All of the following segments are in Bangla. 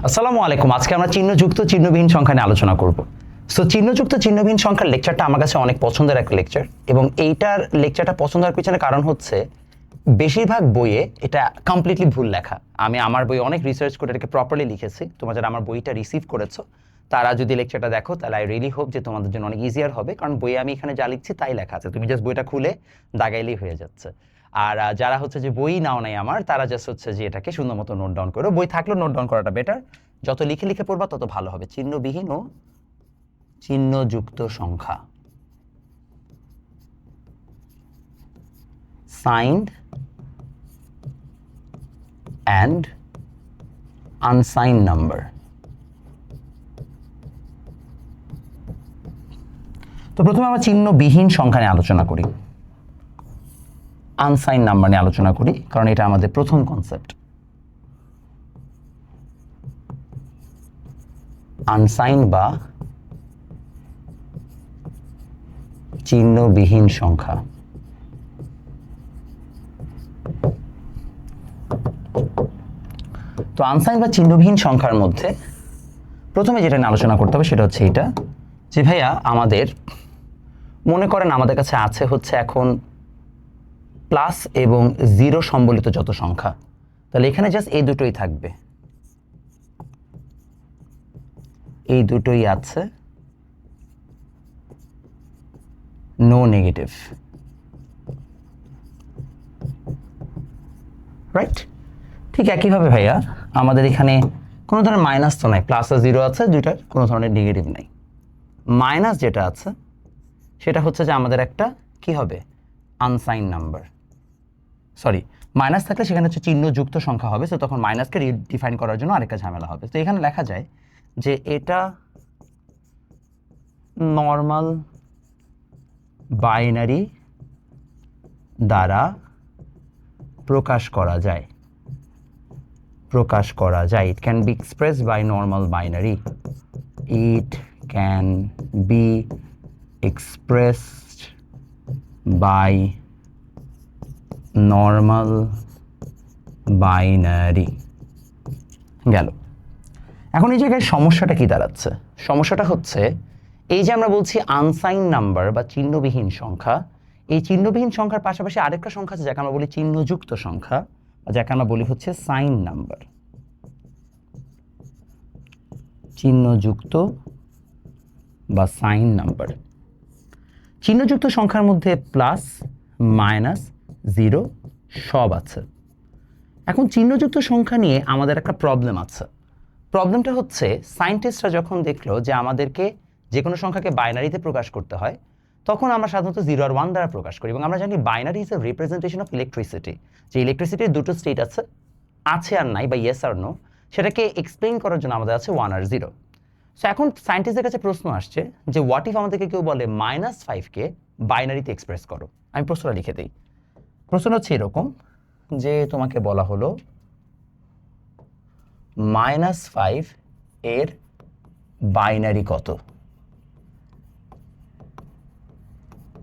আসসালামু আলাইকুম। আজকে আমরা চিহ্নযুক্ত চিহ্নবিহীন সংখ্যা নিয়ে আলোচনা করব। সো চিহ্নযুক্ত চিহ্নবিহীন সংখ্যার লেকচারটা আমার কাছে অনেক পছন্দের একটা লেকচার, এবং এইটার লেকচারটা পছন্দ হওয়ার পিছনে কারণ হচ্ছে বেশিরভাগ বইয়ে এটা কমপ্লিটলি ভুল লেখা। আমি আমার বই অনেক রিসার্চ করে এটাকে প্রপারলি লিখেছি। তোমরা যারা আমার বইটা রিসিভ করেছো তারা যদি লেকচারটা দেখো তাহলে আই রিয়েলি হোপ যে তোমাদের জন্য অনেক ইজিয়ার হবে, কারণ বইয়ে আমি এখানে যা লিখছি তাই লেখা আছে, তুমি জাস্ট বইটা খুলে দাগাইলেই হয়ে যাচ্ছে। আর যারা হচ্ছে যে বই নাও নাই আমার, তারা জাস্ট হচ্ছে যে এটাকে সুন্দর মতো নোট ডাউন করো। বই থাকলেও নোট ডাউন করাটা বেটার, যত লিখে লিখে পড়বা তত ভালো হবে। চিহ্নবিহীন ও চিহ্নযুক্ত সংখ্যা, সাইন্ড অ্যান্ড আনসাইন নাম্বার। তো প্রথমে আমরা চিহ্নবিহীন সংখ্যা নিয়ে আলোচনা করি, আনসাইন নাম্বার নিয়ে আলোচনা করি, কারণ এটা আমাদের প্রথম কনসেপ্ট। আনসাইন বা চিহ্নবিহীন সংখ্যা। তো আনসাইন বা চিহ্নবিহীন সংখ্যার মধ্যে প্রথমে যেটা নিয়ে আলোচনা করতে হবে সেটা হচ্ছে এটা, যে ভাইয়া আমাদের মনে করেন আমাদের কাছে আছে হচ্ছে এখন প্লাস এবং জিরো সম্বলিত যত সংখ্যা, তাহলে এখানে জাস্ট এই দুটোই থাকবে, এই দুটোই আছে, নো নেগেটিভ, রাইট? ঠিক একইভাবে ভাইয়া আমাদের এখানে কোনো ধরনের মাইনাস তো নাই, প্লাস আর জিরো আছে, দুইটার কোনো ধরনের নেগেটিভ নাই। মাইনাস যেটা আছে সেটা হচ্ছে যে আমাদের একটা কি হবে, আনসাইন নাম্বার। সরি, মাইনাস থাকলে সেখানে হচ্ছে চিহ্নযুক্ত সংখ্যা হবে, তো তখন মাইনাসকে রিডিফাইন করার জন্য আরেকটা ঝামেলা হবে। তো এখানে লেখা যায় যে এটা নর্মাল বাইনারি দ্বারা প্রকাশ করা যায়, it can be expressed by normal binary, it can be expressed by normal binary. গেল। এখন এই জায়গায় সমস্যাটা কি দাঁড়াচ্ছে? সমস্যাটা হচ্ছে এই যে আমরা বলছি আনসাইন নাম্বার বা চিহ্নবিহীন সংখ্যা, এই চিহ্নবিহীন সংখ্যার পাশাপাশি আরেকটা সংখ্যা আছে যাকে আমরা বলি চিহ্নযুক্ত সংখ্যা, যাকে আমরা বলি হচ্ছে সাইন নাম্বার। চিহ্নযুক্ত বা সাইন নাম্বার। চিহ্নযুক্ত সংখ্যার মধ্যে প্লাস মাইনাস জিরো সব আছে। এখন চিহ্নযুক্ত সংখ্যা নিয়ে আমাদের একটা প্রবলেম আছে। প্রবলেমটা হচ্ছে সায়েন্টিস্টরা যখন দেখলো যে আমাদেরকে যে কোনো সংখ্যাকে বাইনারিতে প্রকাশ করতে হয়, তখন আমরা সাধারণত 0 আর 1 দ্বারা প্রকাশ করি, এবং আমরা জানি binary is a representation of electricity, যে ইলেকট্রিসিটির দুটো স্টেট আছে, আছে আর নাই বা ইয়েস আর নো, সেটাকে এক্সপ্লেইন করার জন্য আমাদের আছে 1 আর 0। সো এখন সায়েন্টিস্টদের কাছে প্রশ্ন আসছে যে হোয়াট ইফ আমাদেরকে কেউ বলে -5কে বাইনারিতে এক্সপ্রেস করো। আমি প্রশ্নটা লিখে দিই। প্রশ্ন হচ্ছে এরকম যে তোমাকে বলা হলো -5 এর বাইনারি কত?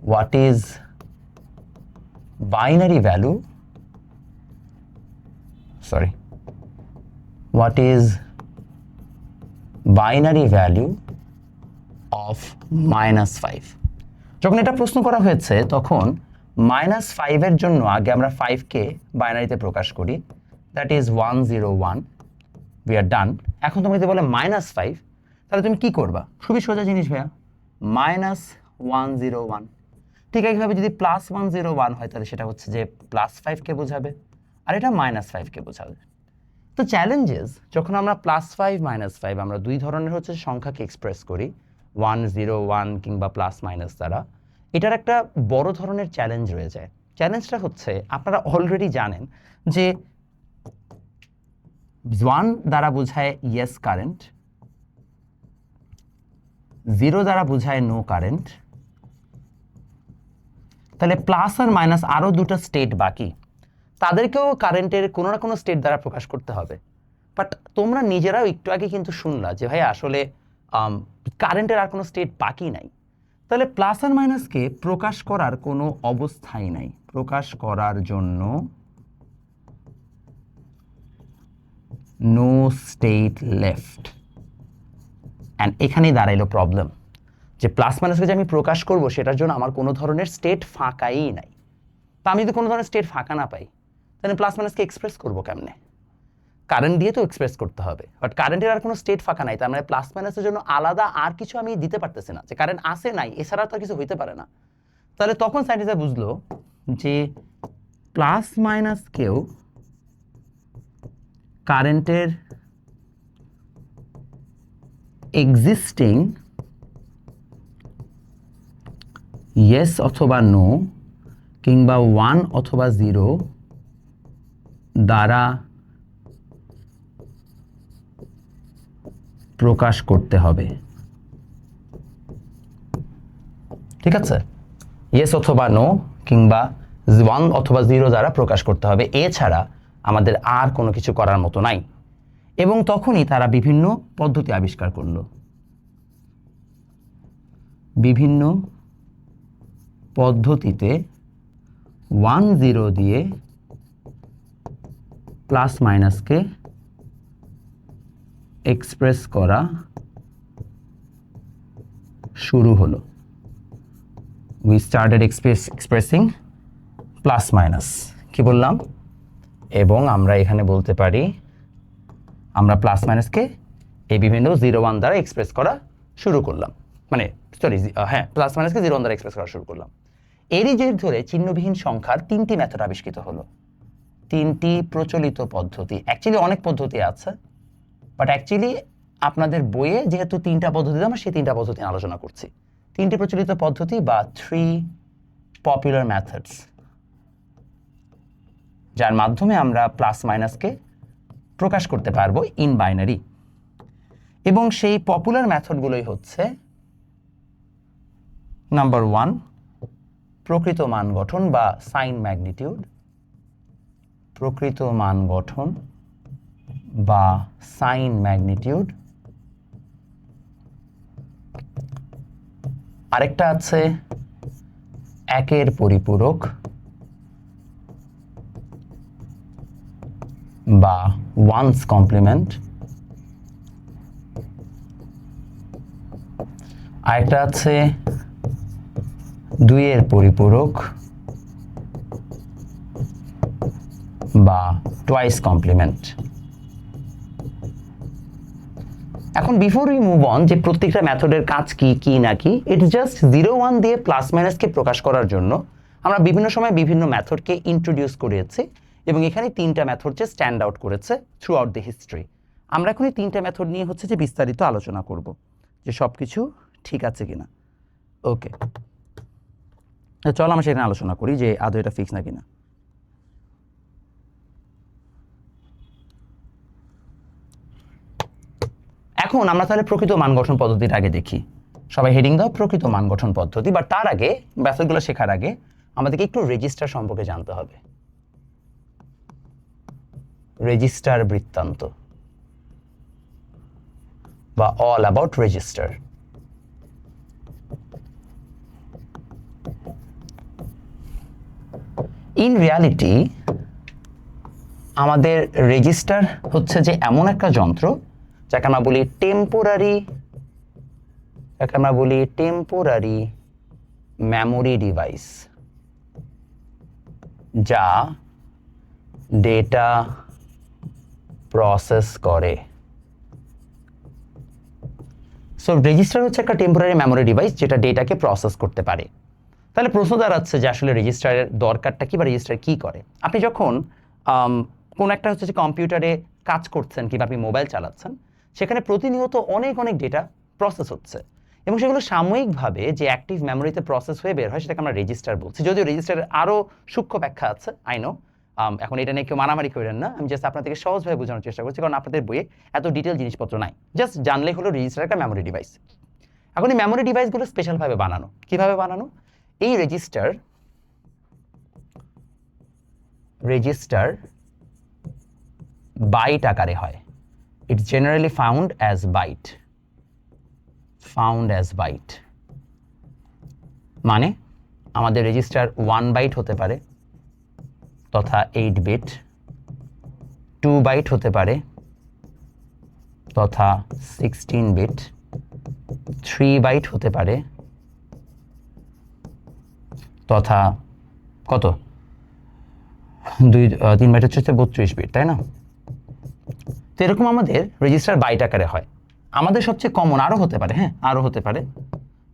What is binary value, sorry, what is binary value of -5? যখন এটা প্রশ্ন করা হয়েছে তখন -5 এর জন্য আগে আমরা 5কে বাইনারিতে প্রকাশ করি, দ্যাট ইজ 101, উই আর ডান। এখন তুমি যদি বলে -5, তাহলে তুমি কি করবা? খুবই সোজা জিনিস ভাইয়া, -101। ঠিক একইভাবে যদি +101 হয় তাহলে সেটা হচ্ছে যে +5কে বোঝাবে, আর এটা -5কে বোঝাবে। তো চ্যালেঞ্জেস যখন আমরা +5 -5 আমরা দুই ধরনের হচ্ছে সংখ্যাকে এক্সপ্রেস করি, 101 কিংবা প্লাস মাইনাস দ্বারা, এটার একটা বড় ধরনের চ্যালেঞ্জ রয়ে যায়। চ্যালেঞ্জটা হচ্ছে আপনারা অলরেডি জানেন যে 1 দ্বারা বোঝায় ইয়েস কারেন্ট, 0 দ্বারা বোঝায় নো কারেন্ট, তাহলে প্লাস আর মাইনাস আরও দুটো স্টেট বাকি, তাদেরকেও কারেন্টের কোনো না কোনো স্টেট দ্বারা প্রকাশ করতে হবে। বাট তোমরা নিজেরাও একটু আগে কিন্তু শুনলা যে ভাই আসলে কারেন্টের আর কোনো স্টেট বাকি নাই, তাহলে প্লাস আর মাইনাসকে প্রকাশ করার কোনো অবস্থাই নাই। প্রকাশ করার জন্য নো স্টেট লেফট। অ্যান্ড এখানেই দাঁড়াইলো প্রবলেম, যে প্লাস মাইনাসকে যে আমি প্রকাশ করব সেটার জন্য আমার কোনো ধরনের স্টেট ফাঁকাই নাই। তা আমি যদি কোনো ধরনের স্টেট ফাঁকা না পাই তাহলে প্লাস মাইনাসকে এক্সপ্রেস করবো কেমনে? কারেন্ট দিয়ে তো এক্সপ্রেস করতে হবে, বাট কারেন্টের আর কোনো স্টেট ফাঁকা নাই, তার মানে প্লাস মাইনাসের জন্য আলাদা আর কিছু আমি দিতে পারতেছি না, যে কারেন্ট আসে নাই এছাড়া তো আর কিছু হইতে পারে না। তাহলে তখন সায়েন্টিস্টরা বুঝলো যে প্লাস মাইনাসকেও কারেন্টের এক্সিস্টিং ইয়েস অথবা নো কিংবা 1 অথবা 0 দ্বারা প্রকাশ করতে হবে। ঠিক আছে, ইয়েস অথবা নো কিংবা 1 অথবা 0 দ্বারা প্রকাশ করতে হবে, এছাড়া আমাদের আর কোনো কিছু করার মতো নাই। এবং তখনই তারা বিভিন্ন পদ্ধতি আবিষ্কার করলো, বিভিন্ন পদ্ধতিতে 1 0 দিয়ে প্লাস মাইনাসকে এক্সপ্রেস করা শুরু হলো। We started expressing plus minus, কি বললাম? এবং আমরা এখানে বলতে পারি আমরা প্লাস মাইনাসকে এই বিভিন্ন 0 1 দ্বারা এক্সপ্রেস করা শুরু করলাম, মানে সরি হ্যাঁ প্লাস মাইনাসকে 0 1 দ্বারা এক্সপ্রেস করা শুরু করলাম। এরই জের ধরে চিহ্নবিহীন সংখ্যার 3টি মেথড আবিষ্কৃত হলো, 3টি প্রচলিত পদ্ধতি। অ্যাকচুয়ালি অনেক পদ্ধতি আছে, বাট অ্যাকচুয়ালি আপনাদের বইয়ে যেহেতু 3টা পদ্ধতি আমরা সেই 3টা পদ্ধতি আলোচনা করছি। 3টি প্রচলিত পদ্ধতি বা 3 পপুলার মেথডস, যার মাধ্যমে আমরা প্লাস মাইনাসকে প্রকাশ করতে পারবো ইন বাইনারি। এবং সেই পপুলার মেথডগুলোই হচ্ছে নাম্বার 1 প্রকৃত মান গঠন বা সাইন ম্যাগনিটিউড, প্রকৃত মান গঠন বা সাইন ম্যাগনিটিউড। আরেকটা আছে একের পরিপূরক বা ওয়ান্স কমপ্লিমেন্ট। আরেকটা আছে 2 এর পরিপূরক বা টুয়াইস কমপ্লিমেন্ট। এখন বিফোর উই মুভ অন যে প্রত্যেকটা মেথডের কাজ কি কি না কি, ইটস জাস্ট 0 1 দিয়ে প্লাস মাইনাসকে প্রকাশ করার জন্য আমরা বিভিন্ন সময় বিভিন্ন মেথডকে ইন্ট্রোডিউস করেছি, এবং এখানে 3টা মেথড যে স্ট্যান্ড আউট করেছে থ্রু আউট দ্য হিস্ট্রি। আমরা এখন এই 3টা মেথড নিয়ে হচ্ছে যে বিস্তারিত আলোচনা করব, যে সব কিছু ঠিক আছে কিনা। ওকে, চলো আমরা সেখানে আলোচনা করি যে আদৌ এটা ফিক্স না কিনা। এখন আমরা তাহলে প্রকৃত মান গঠন পদ্ধতির আগে দেখি। সবাই হেডিং দাও প্রকৃত মান গঠন পদ্ধতি। বা তার আগে মেথডগুলো শেখার আগে আমাদেরকে একটু রেজিস্টার সম্পর্কে জানতে হবে। রেজিস্টার বৃত্তান্ত বা all about register. In reality আমাদের রেজিস্টার হচ্ছে যে এমন একটা যন্ত্র যাকে আমরা বলি টেম্পোরারি মেমোরি ডিভাইস, যা ডেটা প্রসেস করে। সো রেজিস্টার হচ্ছে একটা টেম্পোরারি মেমোরি ডিভাইস যেটা ডেটাকে প্রসেস করতে পারে। তাহলে প্রশ্ন দাঁড়াচ্ছে যে আসলে রেজিস্টারের দরকারটা কি বা রেজিস্টার কি করে। আপনি যখন কোন একটা হচ্ছে যে কম্পিউটারে কাজ করছেন কিংবা আপনি মোবাইল চালাচ্ছেন, সেখানে প্রতিনিয়ত অনেক ডেটা প্রসেস হচ্ছে, এবং সেগুলো সাময়িকভাবে যে অ্যাক্টিভ মেমোরিতে প্রসেস হয়ে বের হয় সেটাকে আমরা রেজিস্টার বলছি। যদিও রেজিস্টারের আরও সূক্ষ্ম ব্যাখ্যা আছে, আই নো, এখন এটা নিয়ে কেউ মারামারি করেন না, আমি জাস্ট আপনাদেরকে সহজভাবে বোঝানোর চেষ্টা করছি, কারণ আপনাদের বইয়ে এত ডিটেল জিনিসপত্র নাই। জাস্ট জানলেই হলো রেজিস্টার একটা মেমোরি ডিভাইস। এখন এই মেমোরি ডিভাইসগুলো স্পেশালভাবে বানানো। কিভাবে বানানো? এই রেজিস্টার বাইট আকারে হয়। It's generally found as byte. মানে আমাদের রেজিস্টার 1 বাইট হতে পারে তথা 8 বিট, 2 বাইট হতে পারে তথা 16 বিট 3 বাইট হতে পারে তথা কত 3 বাইট হচ্ছে 32 বিট, তাই না? তো এরকম আমাদের রেজিস্টার বাইট আকারে হয়। আমাদের সবচেয়ে কমন আরও হতে পারে, হ্যাঁ আরও হতে পারে,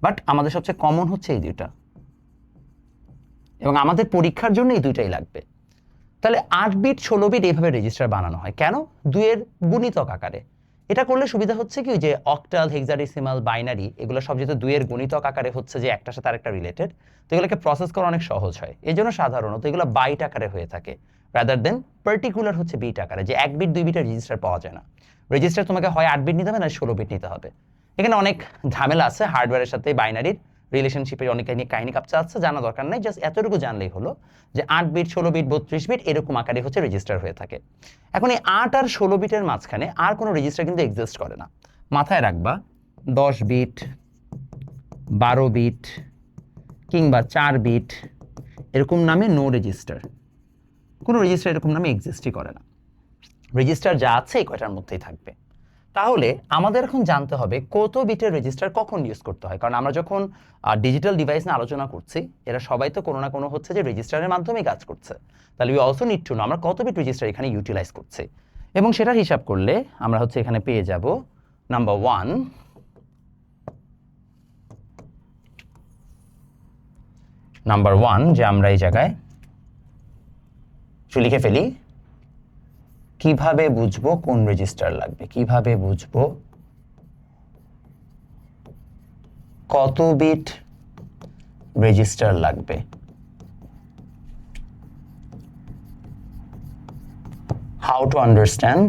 বাট আমাদের সবচেয়ে কমন হচ্ছে এই দুইটা, এবং আমাদের পরীক্ষার জন্য এই দুইটাই লাগবে। তাহলে 8 বিট 16 বিট এইভাবে রেজিস্টার বানানো হয় কেন? 2 এর গুণিতক আকারে। এটা করলে সুবিধা হচ্ছে কি, যে অক্টাল, হেক্সাডেসিমাল, বাইনারি এগুলো সব যেহেতু 2 এর গুণিতক আকারে হচ্ছে, যে একটার সাথে আরেকটা রিলেটেড, তো এগুলোকে প্রসেস করা অনেক সহজ হয়। এই জন্য সাধারণত এগুলো বাইট আকারে হয়ে থাকে রাদার দেন পার্টিকুলার হচ্ছে বিট আকারে, যে 1 বিট 2 বিটের রেজিস্টার পাওয়া যায় না। রেজিস্টার তোমাকে হয় 8 বিট নিতে হবে না 16 বিট নিতে হবে। এখানে অনেক ঝামেলা আছে হার্ডওয়্যারের সাথে বাইনারির রিলেশনশিপের, অনেক কাহিনী কাপচা আছে, জানা দরকার নাই, জাস্ট এতটুকু জানলেই হলো যে 8 বিট 16 বিট 32 বিট এরকম আকারে হচ্ছে রেজিস্টার হয়ে থাকে। এখন এই 8 আর 16 বিটের মাঝখানে আর কোনো রেজিস্টার কিন্তু এক্সিস্ট করে না। মাথায় রাখবা 10 বিট 12 বিট কিংবা 4 বিট এরকম নামে নো রেজিস্টার, কোনো রেজিস্টার এরকম নামে এক্সিস্টই করে না। রেজিস্টার যা আছে এই কয়টার মধ্যেই থাকবে। তাহলে আমাদের এখন জানতে হবে কত বিটের রেজিস্টার কখন ইউজ করতে হয়, কারণ আমরা যখন ডিজিটাল ডিভাইস নিয়ে আলোচনা করছি, এরা সবাই তো কোনো না কোনো হচ্ছে যে রেজিস্টারের মাধ্যমে কাজ করছে। তাহলে we also need to know আমরা কত বিট রেজিস্টার এখানে ইউটিলাইজ করছি, এবং সেটার হিসাব করলে আমরা হচ্ছে এখানে পেয়ে যাব নাম্বার 1 যে আমরা এই জায়গায় লিখে ফেলি কিভাবে বুঝবো কোন রেজিস্টার লাগবে, কিভাবে বুঝবো কত বিট রেজিস্টার লাগবে। How to understand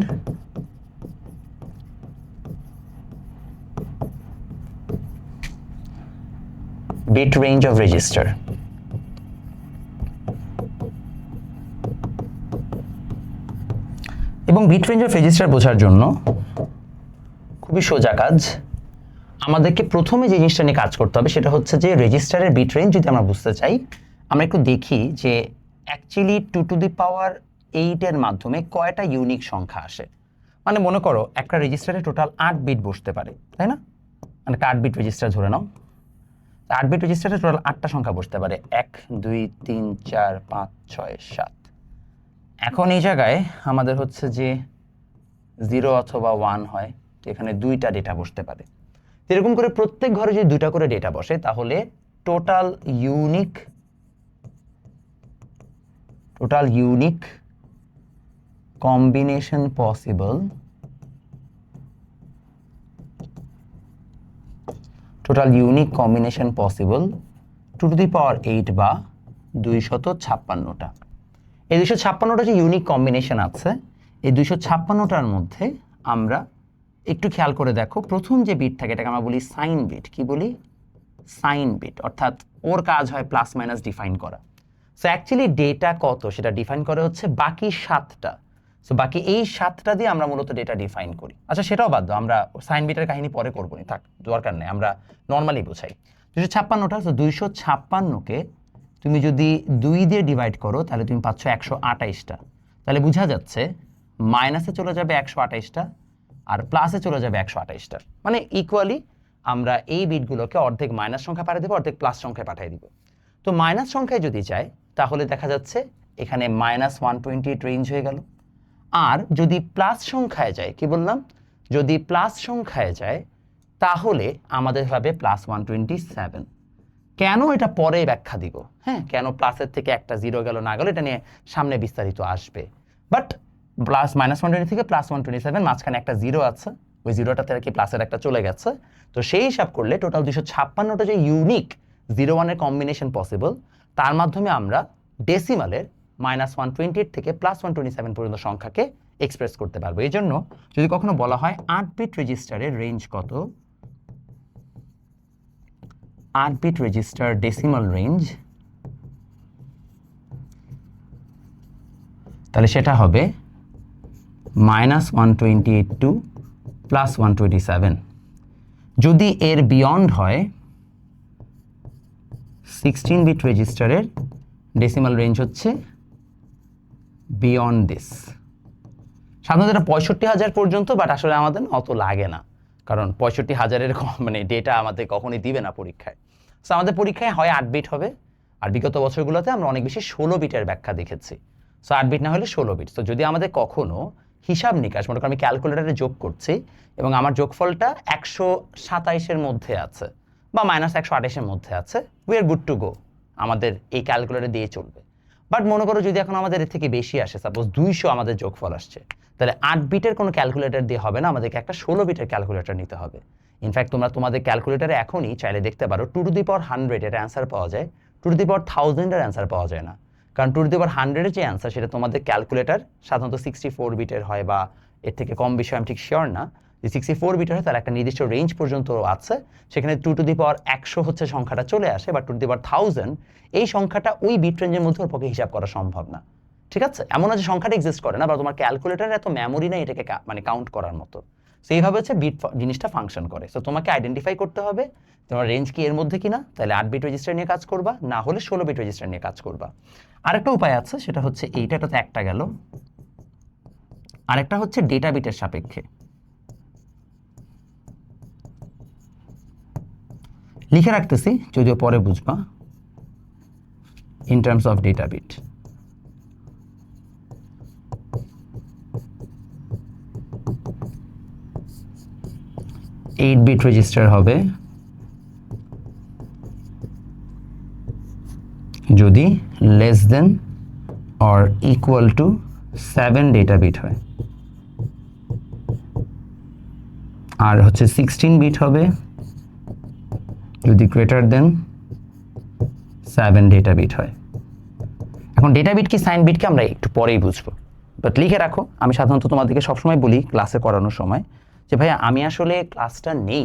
bit range of register. এবং বিট রেঞ্জ অফ রেজিস্টার বোঝার জন্য খুবই সোজা কাজ, আমাদেরকে প্রথমে যে জিনিসটা নিয়ে কাজ করতে হবে সেটা হচ্ছে যে রেজিস্টারের বিট রেঞ্জ যদি আমরা বুঝতে চাই, আমরা একটু দেখি যে অ্যাকচুয়ালি 2⁸ এর মাধ্যমে কয়টা ইউনিক সংখ্যা আসে। মানে মনে করো একটা রেজিস্টারে টোটাল 8 বিট বসতে পারে, তাই না? মানে 8 বিট রেজিস্টার ধরে নাও, 8 বিট রেজিস্টারে টোটাল 8টা সংখ্যা বসতে পারে, 1 2 3 4 5 6 7। এখন এই জায়গায় আমাদের হচ্ছে যে 0 অথবা 1 হয়, তো এখানে 2টা ডেটা বসতে পারে। এরকম করে প্রত্যেক ঘরে যদি 2টা করে ডেটা বসে, তাহলে total unique combination possible, total unique combination possible 2⁸ বা 256টা। এই 256টা যে ইউনিক কম্বিনেশন আছে, এই 256টার মধ্যে আমরা একটু খেয়াল করে দেখো, প্রথম যে বিট থাকে এটাকে আমরা বলি সাইন বিট। কি বলি? সাইন বিট, অর্থাৎ ওর কাজ হয় প্লাস মাইনাস ডিফাইন করা। সো অ্যাকচুয়ালি ডেটা কত সেটা ডিফাইন করে হচ্ছে বাকি 7টা। সো বাকি এই 7টা দিয়ে আমরা মূলত ডেটা ডিফাইন করি। আচ্ছা সেটাও বাদ দাও, আমরা সাইন বিটের কাহিনী পরে করবো নি, থাক দরকার নেই, আমরা নর্মালি বোঝাই 256টা। সো 256কে তুমি যদি 2 দিয়ে ডিভাইড করো তাহলে তুমি পাচ্ছ 128টা। তাহলে বোঝা যাচ্ছে মাইনাসে চলে যাবে 128টা আর প্লাসে চলে যাবে 128টা, মানে ইকুয়ালি আমরা এই বিটগুলোকে অর্ধেক মাইনাস সংখ্যা পাঠিয়ে দেবো, অর্ধেক প্লাস সংখ্যায় পাঠিয়ে দিব। তো মাইনাস সংখ্যায় যদি যায় তাহলে দেখা যাচ্ছে এখানে -128 রেঞ্জ হয়ে গেল। আর যদি প্লাস সংখ্যায় যায়, কি বললাম, যদি প্লাস সংখ্যায় যায় তাহলে আমাদের হবে +127। কেন এটা পরে ব্যাখ্যা দিব, হ্যাঁ, কেন প্লাসের থেকে একটা 0 গেল না গেল এটা নিয়ে সামনে বিস্তারিত আসবে। বাট -120 থেকে +127 মাঝখানে একটা 0 আছে, ওই 0টাতে আর কি প্লাসের একটা চলে গেছে। তো সেই হিসাব করলে টোটাল 256টা যে ইউনিক 0-1 কম্বিনেশন পসিবল, তার মাধ্যমে আমরা ডেসিমালের -128 থেকে +127 পর্যন্ত সংখ্যাকে এক্সপ্রেস করতে পারবো। এই জন্য যদি কখনো বলা হয় 8 বিট রেজিস্টারের রেঞ্জ কত, 8 বিট রেজিস্টার ডেসিমাল রেঞ্জ, তাহলে সেটা হবে -128 টু +127। যদি এর বিয়ন্ড হয় 16 বিট রেজিস্টারের ডেসিমাল রেঞ্জ হচ্ছে বিয়ন্ড দিস, সাধারণত এটা 65,000 পর্যন্ত, বাট আসলে আমাদের অত লাগে না, কারণ 65,000-এর মানে ডেটা আমাদের কখনোই দিবে না পরীক্ষায়। সো আমাদের পরীক্ষায় হয় 8 বিট হবে, আর বিগত বছরগুলোতে আমরা অনেক বেশি 16 বিটের ব্যাখ্যা দেখেছি। সো 8 বিট না হলে 16 বিট। তো যদি আমাদের কখনো হিসাব নিকাশ, মনে করি আমি ক্যালকুলেটারে যোগ করছি এবং আমার যোগফলটা 127-এর মধ্যে আছে বা -128-এর মধ্যে আছে, we are good to go, আমাদের এই ক্যালকুলেটর দিয়ে চলবে। বাট মনে করো যদি এখন আমাদের এর থেকে বেশি আসে, সাপোজ 200 আমাদের যোগফল আসছে, তাহলে 8 বিটের কোনো ক্যালকুলেটর দিয়ে হবে না, আমাদেরকে একটা 16 বিটের ক্যালকুলেটর নিতে হবে। ইনফ্যাক্ট তোমরা তোমাদের ক্যালকুলেটারে এখনই চাইলে দেখতে পারো 2^100 এর অ্যান্সার পাওয়া যায়, 2^1000 এর অ্যান্সার পাওয়া যায় না। কারণ 2^100 এর যে অ্যান্সার সেটা তোমাদের ক্যালকুলেটর সাধারণত 64 বিটের হয়, বা এর থেকে কম বিষয় আমি ঠিক শিওর না, যে 64 বিটের হয় তার একটা নির্দিষ্ট রেঞ্জ পর্যন্ত আছে, সেখানে 2^100 হচ্ছে সংখ্যাটা চলে আসে, বা 2^1000 এই সংখ্যাটা ওই বিট রেঞ্জের মধ্যে ওর পক্ষে হিসাব করা সম্ভব না। ঠিক আছে, এমন না যে সংখ্যাটা এক্সিস্ট করে না, বা তোমার ক্যালকুলেটারে এত মেমোরি নেই এটাকে মানে কাউন্ট করার মতো। সো এইভাবে হচ্ছে বিট জিনিসটা ফাংশন করে। সো তোমাকে আইডেন্টিফাই করতে হবে তোমার রেঞ্জ কি এর মধ্যে কিনা, তাহলে 8 বিট রেজিস্টার নিয়ে কাজ করবা, না হলে 16 বিট রেজিস্টার নিয়ে কাজ করবা। আরেকটা উপায় আছে, সেটা হচ্ছে এইটা তো একটা গেল, আরেকটা হচ্ছে ডেটা বিটের সাপেক্ষে। লিখে রাখতেছি, যদিও পরে বুঝবা, in terms of data bit. Eight bit register হবে যদি less than or equal to 7 data bit হয়, আর হচ্ছে 16 বিট হবে যদি গ্রেটার দেন 7 ডেটা বিট হয়। এখন ডেটা বিট কি সাইন বিট কি আমরা একটু পরেই বুঝবো, বাট লিখে রাখো। আমি সাধারণত তোমাদেরকে সবসময় বলি ক্লাসে করানোর সময় যে ভাইয়া আমি আসলে ক্লাসটা নেই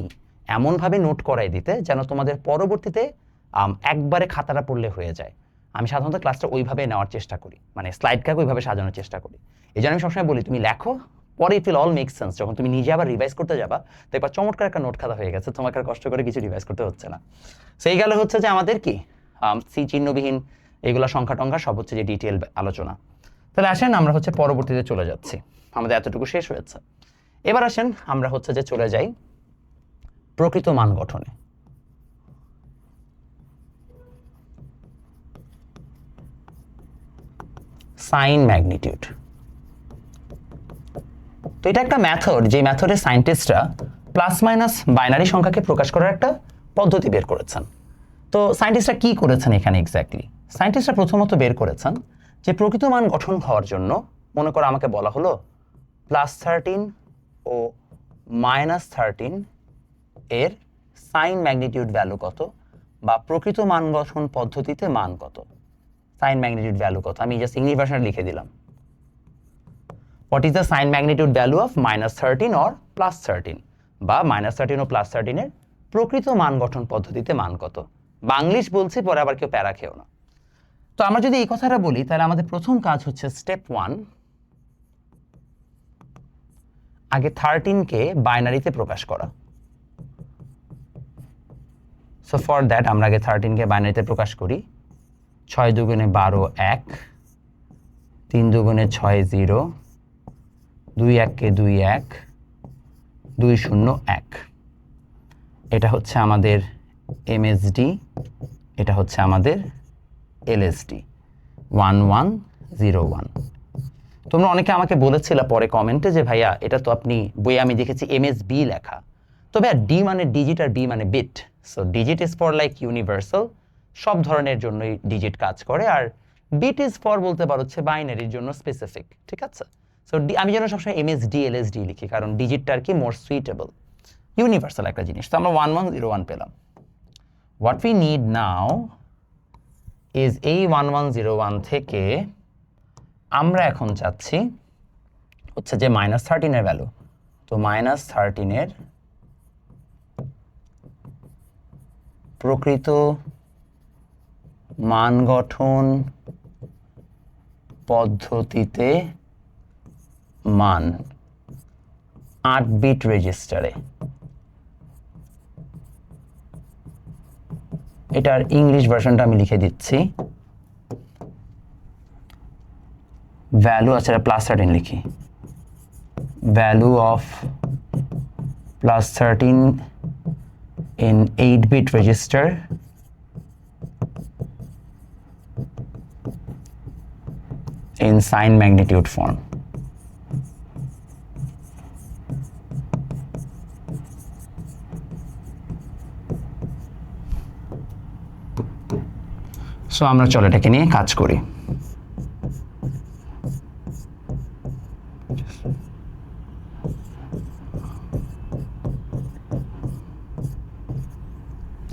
এমনভাবে নোট করাই দিতে যেন তোমাদের পরবর্তীতে একবারে খাতাটা পড়লে হয়ে যায়। আমি সাধারণত ক্লাসটা ওইভাবে নেওয়ার চেষ্টা করি, মানে স্লাইডটাকে ওইভাবে সাজানোর চেষ্টা করি। এই জন্য আমি সবসময় বলি তুমি লেখো, পরে it will all make sense. যখন তুমি নিজে আবার রিভাইজ করতে যাবা দেখবা চমৎকার একটা নোট খাতা হয়ে গেছে, তোমাকে আর কষ্ট করে কিছু রিভাইজ করতে হচ্ছে না। সেই গেল হচ্ছে যে আমাদের কি সি চিহ্নবিহীন এগুলো সংখ্যা টংখ্যা সব হচ্ছে যে ডিটেল আলোচনা। তাহলে আসেন আমরা হচ্ছে পরবর্তীতে চলে যাচ্ছি, আমাদের এতটুকু শেষ হয়েছে। এবার আসেন আমরা হচ্ছে যে চলে যাই প্রকৃত মান গঠনে। সাইন ম্যাগনিটিউড, তো এটা একটা মেথড, যে মেথডে সায়েন্টিস্টরা প্লাস মাইনাস বাইনারি সংখ্যাকে প্রকাশ করার একটা পদ্ধতি বের করেছেন। তো সায়েন্টিস্টরা কি করেছেন এখানে এক্স্যাক্টলি? সায়েন্টিস্টরা প্রথমত বের করেছেন যে প্রকৃত মান গঠন হওয়ার জন্য, মনে করো আমাকে বলা হলো +13 ও -13 এর সাইন ম্যাগনিটিউড ভ্যালু কত, বা প্রকৃত মান গঠন পদ্ধতিতে মান কত, সাইন ম্যাগনিটিউড ভ্যালু কত। আমি জাস্ট ইংলিশ ভার্সনে লিখে দিলাম, what is the sign magnitude value of -13 or +13, বা -13 ও +13 এর প্রকৃত মান গঠন পদ্ধতিতে মান কত। বাংলিশ বলছি, পরে আবার কেউ প্যারা খেও না। তো আমরা যদি এই কথাটা বলি তাহলে আমাদের প্রথম কাজ হচ্ছে স্টেপ 1, আগে 13কে বাইনারিতে প্রকাশ করা। সো ফর দ্যাট আমরা আগে 13কে বাইনারিতে প্রকাশ করি। 6 দুগুণে 12 1, 3 দুগুণে 6 0, 2 1 2 1, 2 0 1। এটা হচ্ছে আমাদের এমএসডি, এটা হচ্ছে আমাদের এলএসডি 1101। তোমরা অনেকে আমাকে বলেছিলে পরে কমেন্টে যে ভাইয়া এটা তো আপনি বইয়ে আমি দেখেছি এমএসবি লেখা, তবে ডি মানে ডিজিট আর বি মানে bit. So digit is for like universal, সব ধরনের জন্যই ডিজিট কাজ করে, আর বিট ইজ ফর বলতে পারো হচ্ছে বাইনারির জন্য স্পেসিফিক। ঠিক আছে, সো আমি যেন সবসময় এমএসডি এলএসডি লিখি, কারণ ডিজিটটা আর কি মোর সুইটেবল, ইউনিভার্সাল একটা জিনিস। তো আমরা 1101 পেলাম। What we need now is এই 1101 থেকে আমরা এখন চাচ্ছি হচ্ছে যে -13 এর ভ্যালু। তো -13 এর প্রকৃত মান গঠন পদ্ধতিতে মান 8 বিট রেজিস্টারে। এটার ইংলিশ ভার্সনটা আমি লিখে দিচ্ছি। ভ্যালু আছে +13 লিখি, value of plus 13 in 8-bit register in sign magnitude form. So আমরা চলো এটাকে নিয়ে কাজ করি।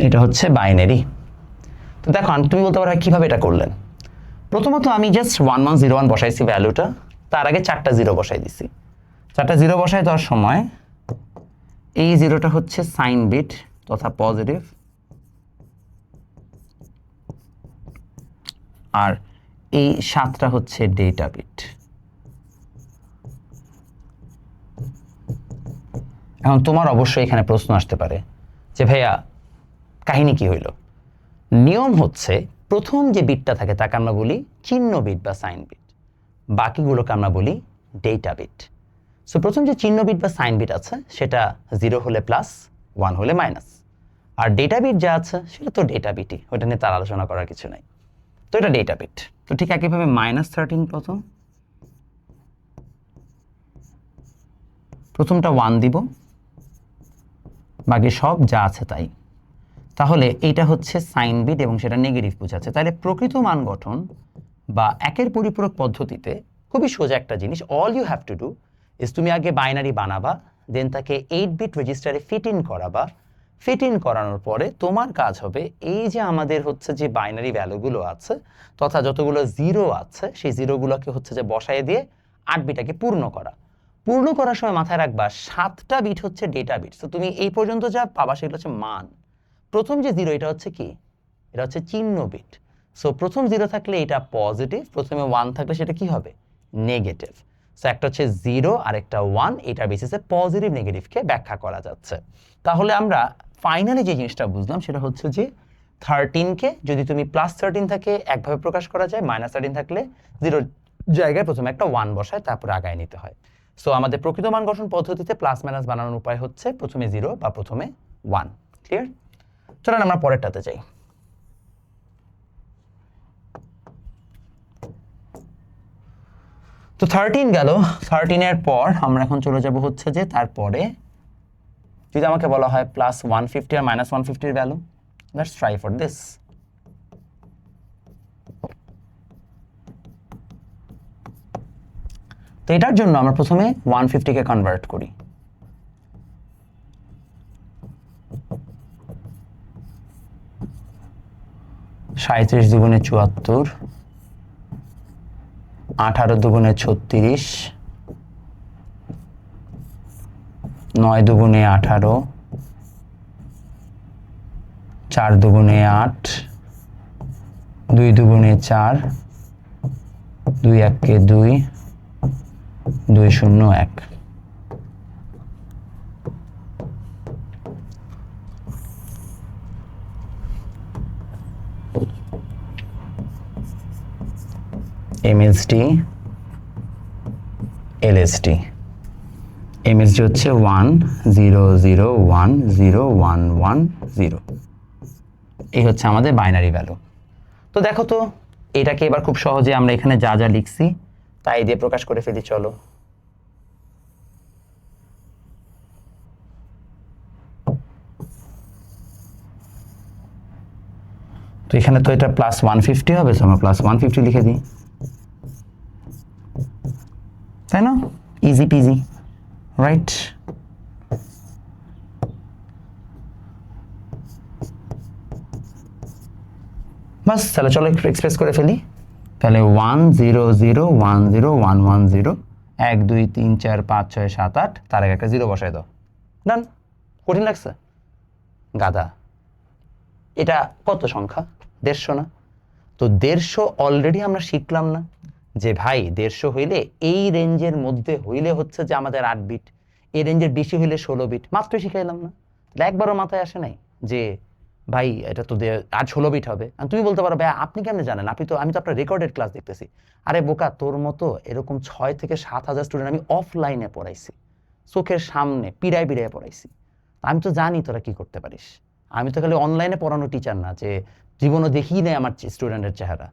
এটা হচ্ছে বাইনারি। তো দেখো তুমি বলতে পারো কিভাবে এটা করলেন। প্রথমত আমি জাস্ট 1101 বসাইছি ভ্যালুটা, তার আগে 4টা জিরো বসাই দিছি। 4টা জিরো বসাই দেওয়ার সময় এই জিরোটা হচ্ছে সাইন বিট তথা পজিটিভ, আর এই 7টা হচ্ছে ডেটা বিট। এখন তোমার অবশ্যই এখানে প্রশ্ন আসতে পারে যে ভাইয়া কাহিনী কি হইল। নিয়ম হচ্ছে প্রথম যে বিটটা থাকে তাকে আমরা বলি চিহ্ন বিট বা সাইন বিট, বাকিগুলোকে আমরা বলি ডেটা বিট। সো প্রথম যে চিহ্ন বিট বা সাইন বিট আছে সেটা 0 হলে প্লাস, 1 হলে মাইনাস, আর ডেটা বিট যা আছে সেটা তো ডেটা বিটই, ওইটা নিয়ে তার আলোচনা করার কিছু নাই। তো এটা ডেটা বিট। তো ঠিক একইভাবে -13 প্রথমটা 1 দিব, বাকি সব যা আছে তাই। তাহলে এটা হচ্ছে সাইন বিট এবং সেটা নেগেটিভ বোঝাচ্ছে। তাহলে প্রকৃত মান গঠন বা একের পরিপূরক পদ্ধতিতে খুবই সোজা একটা জিনিস। All you have to do is তুমি আগে বাইনারি বানাবা, দেন তাকে 8-বিট রেজিস্টারে ফিট ইন করাবা। ফিট ইন করানোর পরে তোমার কাজ হবে এই যে আমাদের হচ্ছে যে বাইনারি ভ্যালুগুলো আছে তথা যতগুলো জিরো আছে সেই জিরোগুলোকে হচ্ছে যে বসায় দিয়ে 8 বিটাকে পূর্ণ করা। পূর্ণ করার সময় মাথায় রাখবা 7টা বিট হচ্ছে ডেটা বিট। তো তুমি এই পর্যন্ত যা পাবা সেগুলো হচ্ছে মান। প্রথম যে জিরো এটা হচ্ছে কি, এটা হচ্ছে চিহ্ন বিট। সো প্রথম জিরো থাকলে এটা পজিটিভ, প্রথমে 1 থাকলে সেটা কি হবে, নেগেটিভ। সো একটা হচ্ছে 0 আর একটা 1, এটার বেসিসে পজিটিভ নেগেটিভকে ব্যাখ্যা করা যাচ্ছে। তাহলে আমরা ফাইনালি যে জিনিসটা বুঝলাম সেটা হচ্ছে যে 13কে যদি তুমি +13 থাকে একভাবে প্রকাশ করা যায়, -13 থাকলে 0 জায়গায় প্রথমে একটা 1 বসায় তারপরে আগায় নিতে হয়। সো আমাদের প্রকৃত মান গঠন পদ্ধতিতে প্লাস মাইনাস বানানোর উপায় হচ্ছে প্রথমে 0 বা প্রথমে 1। ক্লিয়ার? চলেন আমরা পরেরটাতে যাই। তো 13 গেল। 13 এর পর আমরা এখন চলে যাব হচ্ছে যে তারপরে যদি আমাকে বলা হয় +150 আর -150 এর value, let's try for this. তো এটার জন্য আমরা প্রথমে 150 কে কনভার্ট করি। সাঁইত্রিশ দুগুণে 74, 18 দুগুণে 36, 9 দুগুণে 18, 4 দুগুণে 8, 2 দুগুণে 4, 2 1 2, 2 0 1। MSD LSD। MSD হচ্ছে 1 0 0 1 0 1 1 0। এই হচ্ছে আমাদের বাইনারি ভ্যালু। তো দেখো তো এটাকে এবার খুব সহজে আমরা এখানে যা যা লিখছি তাই দিয়ে প্রকাশ করে ফেলি। চলো তো এখানে তো এটা +150 হবে, তো আমরা +150 লিখে দিই, তাই না? Easy PG, right? বাস, তাহলে চলো একটু এক্সপ্রেস করে ফেলি। তাহলে 1 0 0 1 0 1 1 0 1 2 3 4 5 6 7 8, তার আগে একটা জিরো বসাই দাও। ডান। কঠিন লাগছে? গাধা। এটা কত সংখ্যা? 150 না? তো 150 অলরেডি আমরা শিখলাম না যে ভাই 150 হইলে এই রেঞ্জের মধ্যে হইলে হচ্ছে যে আমাদের 8 বিট, এই রেঞ্জের বেশি হইলে 16 বিট। মাত্র শিখাইলাম না? তাহলে একবারও মাথায় আসে নাই যে ভাই এটা তো 16 বিট হবে। আর তুমি বলতে পারো ভাই আপনি কেমনে জানেন, আমি তো আপনার রেকর্ডেড ক্লাস দেখতেছি। আরে বোকা, তোর মতো এরকম 6 থেকে 7 হাজার স্টুডেন্ট আমি অফলাইনে পড়াইছি, চোখের সামনে পিড়ায় পিড়ায় পড়াইছি। আমি তো জানি তোরা কি করতে পারিস। আমি তো খালি অনলাইনে পড়ানো টিচার না যে জীবনও দেখিই নেই আমার স্টুডেন্টের চেহারা।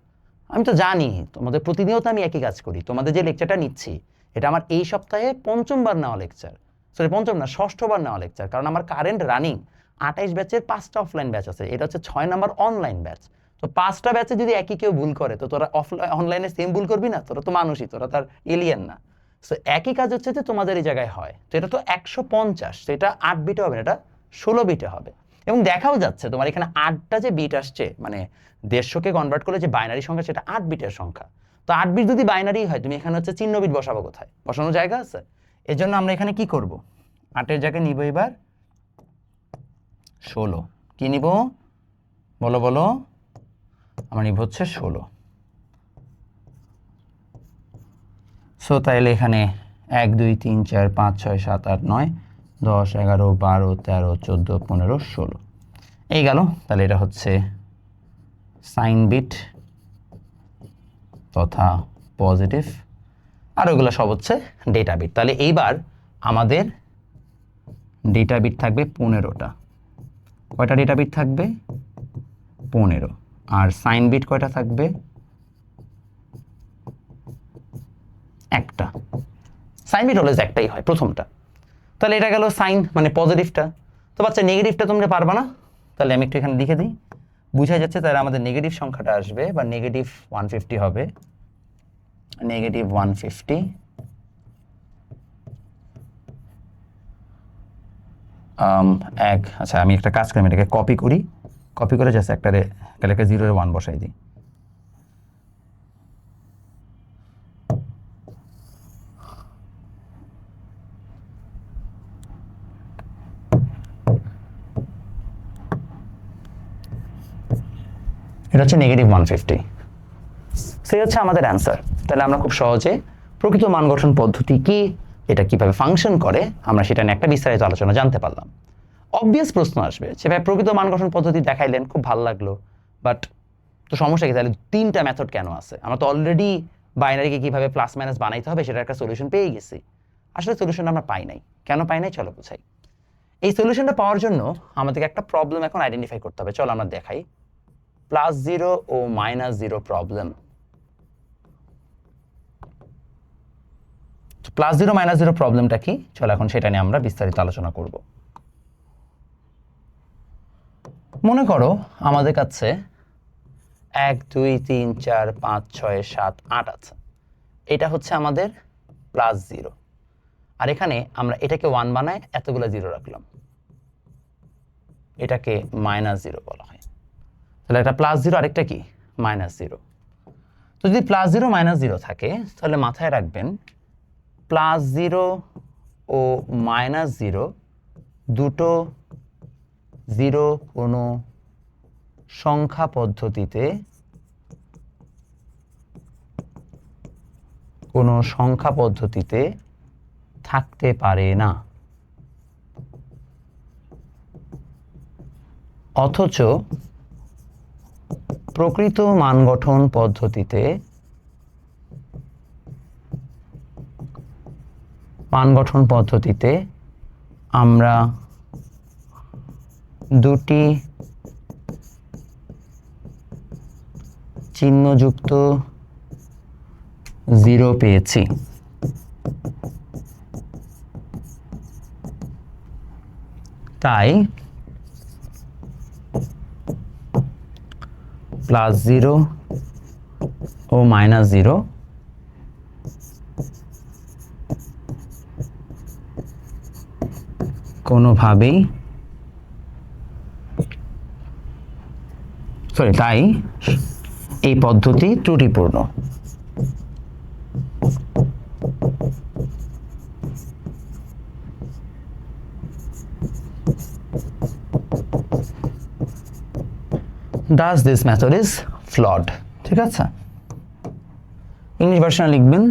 আমি তো জানি তোমাদের প্রতিনিয়ত আমি একই কাজ করি। তোমাদের যে লেকচারটা নিচ্ছি এটা আমার এই সপ্তাহে 5ম বার নেওয়া লেকচার, সরি 5ম না 6ঠবার নেওয়া লেকচার, কারণ আমার কারেন্ট রানিং 28 ব্যাচের 5টা অফলাইন ব্যাচ আছে, এটা হচ্ছে 6 নাম্বার অনলাইন ব্যাচ। তো 5টা ব্যাচে যদি একই কেউ ভুল করে তো তোরা অনলাইনে সেম ভুল করবি না? তোরা তো মানুষই, তোরা তার এলিয়েন না। সো একই কাজ হচ্ছে যে তোমাদের এই জায়গায় হয়, তো এটা তো 150, সেটা 8 বিটে হবে না, এটা 16 বিটে হবে। এবং দেখাও যাচ্ছে তোমার এখানে 8টা যে বিট আসছে, মানে 150কে কনভার্ট করলে যে বাইনারি সংখ্যা সেটা 8 বিটের সংখ্যা। তো 8 বিট যদি বাইনারি হয় তুমি এখানে হচ্ছে চিহ্ন বিট বসাবো কোথায়? বসানোর জায়গা আছে? এর জন্য আমরা এখানে কি করব, 8-এর জায়গায় নিব এবার 16। কি নিব বলো বলো? আমরা নিব হচ্ছে 16। সো তাইলে এখানে 1 2 3 4 5 6 7 8 9 10 11 12 13 14 15 16 এই গেল। তাহলে এটা হচ্ছে সাইন বিট তথা পজিটিভ, আর ওগুলো সব হচ্ছে ডেটা বিট। তাহলে এইবার আমাদের ডেটা বিট থাকবে 15টা। কয়টা ডেটা বিট থাকবে? 15। আর সাইন বিট কয়টা থাকবে? একটা। সাইন বিট অলওয়েজ একটাই হয়, প্রথমটা। তাহলে এটা গেল সাইন মানে পজিটিভটা। তো বাচ্চা নেগেটিভটা তোমরা পারবা না, তাহলে আমি একটু এখানে লিখে দিই, বুঝা যাচ্ছে। তাহলে আমাদের নেগেটিভ সংখ্যাটা আসবে বা নেগেটিভ 150 হবে, নেগেটিভ 150। আচ্ছা আমি একটা কাজ করি, আমি এটাকে কপি করি, কপি করে জাস্ট একটা 0 1 বসাই দিই। এটা হচ্ছে নেগেটিভ 150, সেই হচ্ছে আমাদের অ্যান্সার। তাহলে আমরা খুব সহজে প্রকৃত মান গঠন পদ্ধতি কি, এটা কিভাবে ফাংশন করে, আমরা সেটা নিয়ে একটা বিস্তারিত আলোচনা জানতে পারলাম। অবভিয়াস প্রশ্ন আসবে যে ভাই প্রকৃত মান গঠন পদ্ধতি দেখাইলেন, খুব ভালো লাগলো, বাট তো সমস্যা কি, তাহলে 3টা মেথড কেন আছে? আমরা তো অলরেডি বাইনারিকে কিভাবে প্লাস মাইনাস বানাইতে হবে সেটা একটা সলিউশন পেয়ে গেছি। আসলে সলিউশন আমরা পাই নাই। কেন পাই নাই চলো বুঝাই। এই সলিউশনটা পাওয়ার জন্য আমাদেরকে একটা প্রবলেম এখন আইডেন্টিফাই করতে হবে। চলো আমরা দেখাই, +0 ও -0 প্রবলেম। +0 -0 প্রবলেমটা কি, চলো এখন সেটা নিয়ে আমরা বিস্তারিত আলোচনা করব। মনে করো আমাদের কাছে 1 2 3 4 5 6 7 8 আছে, এটা হচ্ছে আমাদের +0। আর এখানে আমরা এটাকে 1 বানায় এতগুলো 0 রাখলাম, এটাকে -0 বলা হয়। তাহলে একটা +0 আরেকটা কি -0। তো যদি +0 -0 থাকে তাহলে মাথায় রাখবেন +0 ও -0 দুটো 0 কোনো সংখ্যা পদ্ধতিতে থাকতে পারে না, অথচ প্রকৃত মান গঠন পদ্ধতিতে আমরা দুটি চিহ্নযুক্ত 0 পেয়েছি। তাই +0 ও -0 কোনোভাবেই তাই এই পদ্ধতি ত্রুটিপূর্ণ। Thus this method is flawed. ঠিক আছে, ইংলিশ ভার্সনে লিখবেন